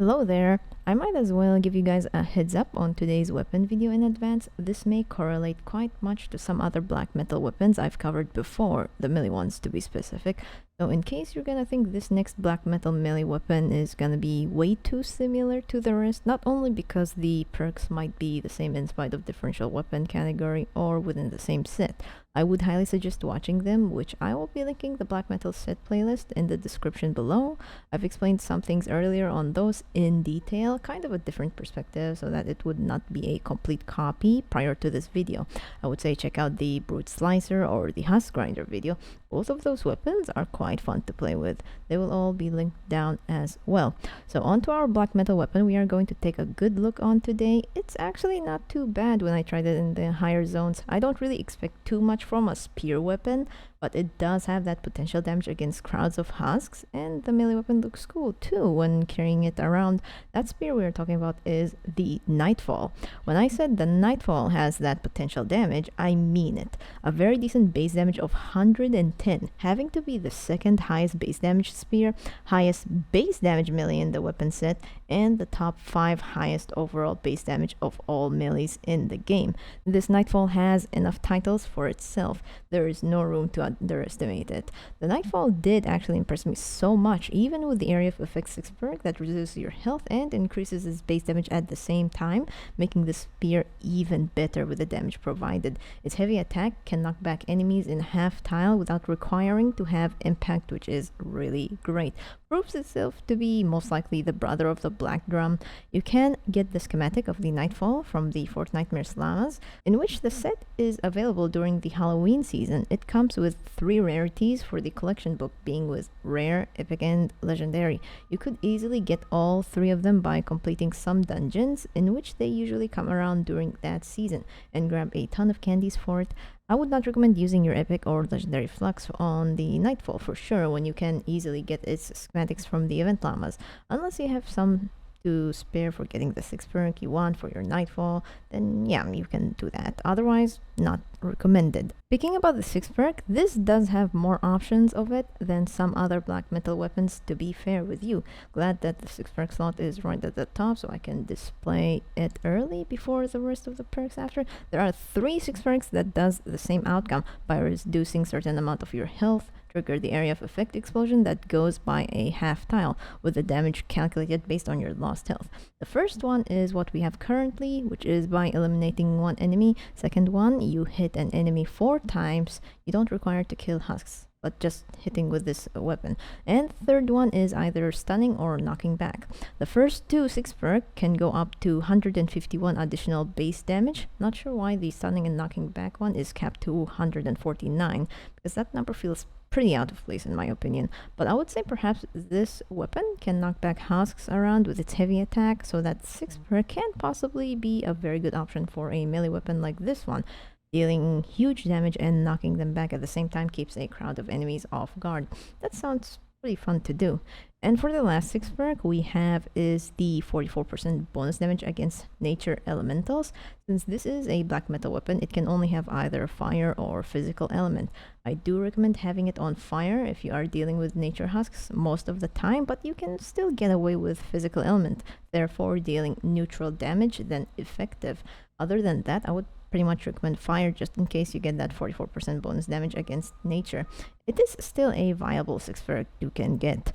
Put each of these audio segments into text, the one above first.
Hello there! I might as well give you guys a heads up on today's weapon video in advance. This may correlate quite much to some other black metal weapons I've covered before, the melee ones to be specific. So in case you're gonna think this next black metal melee weapon is gonna be way too similar to the rest, not only because the perks might be the same in spite of differential weapon category or within the same set, I would highly suggest watching them, which I will be linking the black metal set playlist in the description below. I've explained some things earlier on those in detail, kind of a different perspective so that it would not be a complete copy prior to this video. I would say check out the Brute Slicer or the Husk Grinder video. Both of those weapons are quite fun to play with. They will all be linked down as well. So onto our black metal weapon we are going to take a good look on today. It's actually not too bad when I tried it in the higher zones. I don't really expect too much from a spear weapon, but it does have that potential damage against crowds of husks, and the melee weapon looks cool too when carrying it around. That spear we are talking about is the Nightfall. When I said the Nightfall has that potential damage, I mean it. A very decent base damage of 110, having to be the second highest base damage spear, highest base damage melee in the weapon set, and the top 5 highest overall base damage of all melees in the game. This Nightfall has enough titles for itself. There is no room to underestimate it. The Nightfall did actually impress me so much, even with the area of effect 6 perk that reduces your health and increases its base damage at the same time, making the spear even better with the damage provided. Its heavy attack can knock back enemies in half tile without requiring to have impact, which is really great. Proves itself to be most likely the brother of the Black Drum. You can get the schematic of the Nightfall from the Fortnite Llamas, in which the set is available during the Halloween season. It comes with 3 rarities for the collection book, being with rare, epic, and legendary. You could easily get all 3 of them by completing some dungeons, in which they usually come around during that season, and grab a ton of candies for it. I would not recommend using your epic or legendary flux on the Nightfall for sure, when you can easily get its schematics from the event llamas, unless you have some to spare for getting the 6 perk you want for your Nightfall. Then yeah, you can do that. Otherwise, not recommended. Speaking about the 6 perk, this does have more options of it than some other black metal weapons, to be fair with you. Glad that the 6 perk slot is right at the top so I can display it early before the rest of the perks after. There are 3 6 perks that does the same outcome by reducing certain amount of your health, trigger the area of effect explosion that goes by a half tile, with the damage calculated based on your lost health. The first one is what we have currently, which is by eliminating 1 enemy. Second one, you hit an enemy 4 times. You don't require to kill husks, but just hitting with this weapon. And third one is either stunning or knocking back. The first 2 6 perk can go up to 151 additional base damage. Not sure why the stunning and knocking back one is capped to 149, because that number feels pretty out of place in my opinion. But I would say perhaps this weapon can knock back husks around with its heavy attack, so that 6 perk can possibly be a very good option for a melee weapon like this one. Dealing huge damage and knocking them back at the same time keeps a crowd of enemies off guard. That sounds pretty fun to do. And for the last 6 perk we have is the 44% bonus damage against nature elementals. Since this is a black metal weapon, it can only have either fire or physical element. I do recommend having it on fire if you are dealing with nature husks most of the time, but you can still get away with physical element, therefore dealing neutral damage than effective. Other than that, I would pretty much recommend fire just in case you get that 44% bonus damage against nature. It is still a viable 6 perk you can get.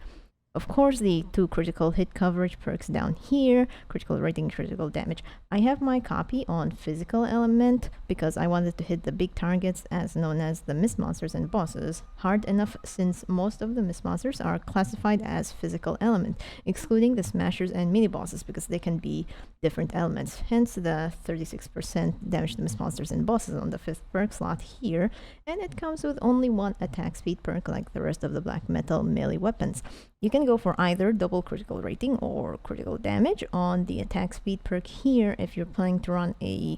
Of course, the 2 critical hit coverage perks down here, critical rating, critical damage. I have my copy on physical element because I wanted to hit the big targets, as known as the mist monsters and bosses, hard enough since most of the mist monsters are classified as physical element, excluding the smashers and mini bosses because they can be different elements. Hence the 36% damage to mist monsters and bosses on the 5th perk slot here, and it comes with only 1 attack speed perk like the rest of the black metal melee weapons. You can go for either double critical rating or critical damage on the attack speed perk here if you're planning to run a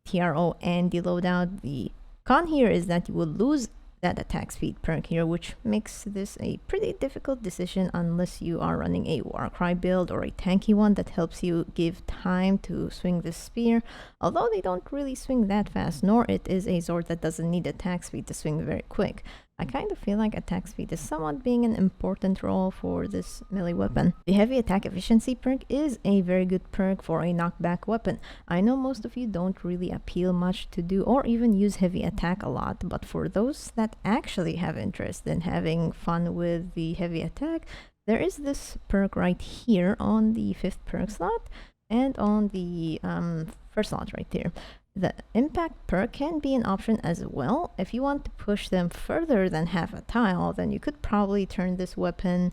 TRO and the loadout. The con here is that you will lose that attack speed perk here, which makes this a pretty difficult decision unless you are running a Warcry build or a tanky one that helps you give time to swing the spear, although they don't really swing that fast, nor it is a sword that doesn't need attack speed to swing very quick. I kind of feel like attack speed is somewhat being an important role for this melee weapon. The heavy attack efficiency perk is a very good perk for a knockback weapon. I know most of you don't really appeal much to do or even use heavy attack a lot, but for those that actually have interest in having fun with the heavy attack, there is this perk right here on the 5th perk slot and on the 1st slot right here. The impact perk can be an option as well. If you want to push them further than half a tile, then you could probably turn this weapon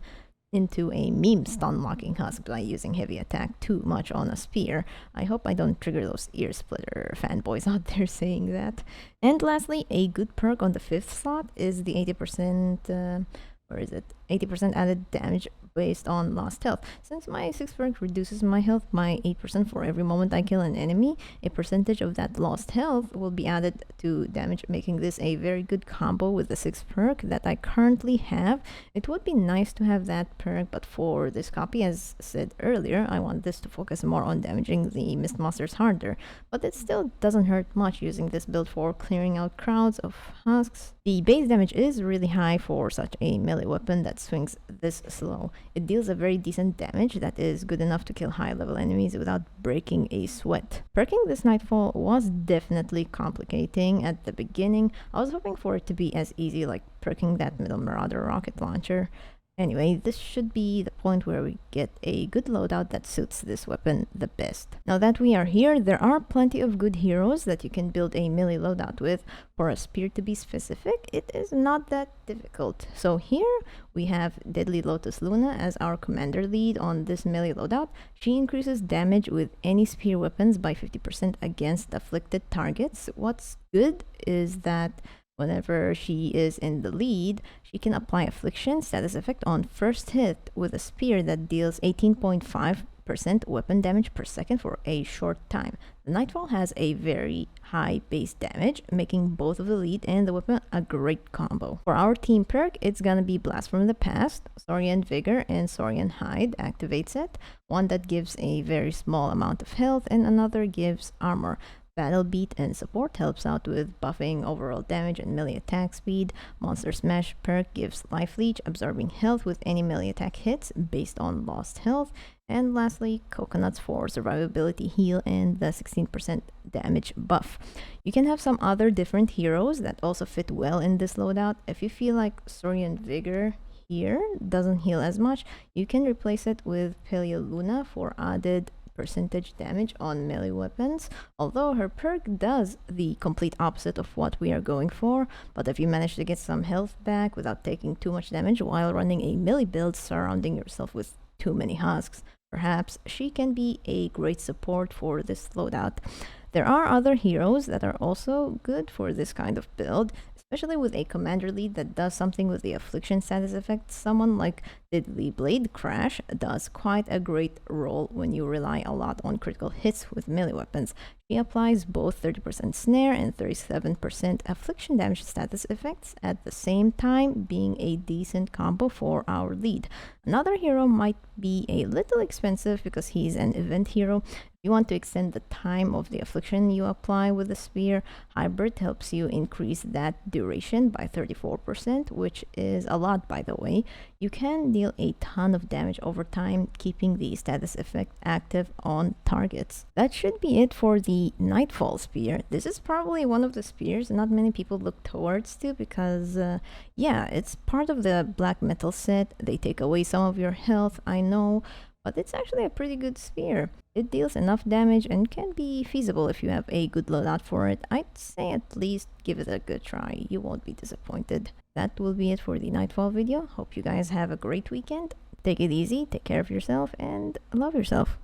into a meme stun locking husk by using heavy attack too much on a spear. I hope I don't trigger those Earsplitter fanboys out there saying that. And lastly, a good perk on the 5th slot is the 80% 80% added damage based on lost health. Since my 6th perk reduces my health by 8% for every moment I kill an enemy, a percentage of that lost health will be added to damage, making this a very good combo with the 6th perk that I currently have. It would be nice to have that perk, but for this copy, as said earlier, I want this to focus more on damaging the mist monsters harder, but it still doesn't hurt much using this build for clearing out crowds of husks. The base damage is really high for such a melee weapon that swings this slow. It deals a very decent damage that is good enough to kill high level enemies without breaking a sweat. Perking this Nightfall was definitely complicating at the beginning. I was hoping for it to be as easy like perking that middle Marauder rocket launcher. Anyway, this should be the point where we get a good loadout that suits this weapon the best. Now that we are here, there are plenty of good heroes that you can build a melee loadout with. For a spear to be specific, it is not that difficult. So here we have Deadly Lotus Luna as our commander lead on this melee loadout. She increases damage with any spear weapons by 50% against afflicted targets. What's good is that whenever she is in the lead, she can apply Affliction status effect on first hit with a spear that deals 18.5% weapon damage per second for a short time. The Nightfall has a very high base damage, making both of the lead and the weapon a great combo. For our team perk, it's gonna be Blast from the Past. Saurian Vigor and Saurian Hide activates it. One that gives a very small amount of health and another gives armor. Battle Beat and Support helps out with buffing overall damage and melee attack speed. Monster Smash perk gives Life Leech, absorbing health with any melee attack hits based on lost health. And lastly, Coconuts for survivability heal and the 16% damage buff. You can have some other different heroes that also fit well in this loadout. If you feel like Saurian Vigor here doesn't heal as much, you can replace it with Paleo Luna for added percentage damage on melee weapons, although her perk does the complete opposite of what we are going for. But if you manage to get some health back without taking too much damage while running a melee build surrounding yourself with too many husks, perhaps she can be a great support for this loadout. There are other heroes that are also good for this kind of build, especially with a commander lead that does something with the Affliction status effect. Someone like Deadly Blade Crash does quite a great role when you rely a lot on critical hits with melee weapons. She applies both 30% snare and 37% affliction damage status effects at the same time, being a decent combo for our lead. Another hero might be a little expensive because he's an event hero. If you want to extend the time of the affliction you apply with the spear, Hybrid helps you increase that duration by 34%, which is a lot, by the way. You can deal a ton of damage over time, keeping the status effect active on targets. That should be it for the Nightfall spear. This is probably one of the spears not many people look towards to because, yeah, it's part of the black metal set. They take away some of your health, I know, but it's actually a pretty good spear. It deals enough damage and can be feasible if you have a good loadout for it. I'd say at least give it a good try. You won't be disappointed. That will be it for the Nightfall video. Hope you guys have a great weekend. Take it easy, take care of yourself, and love yourself.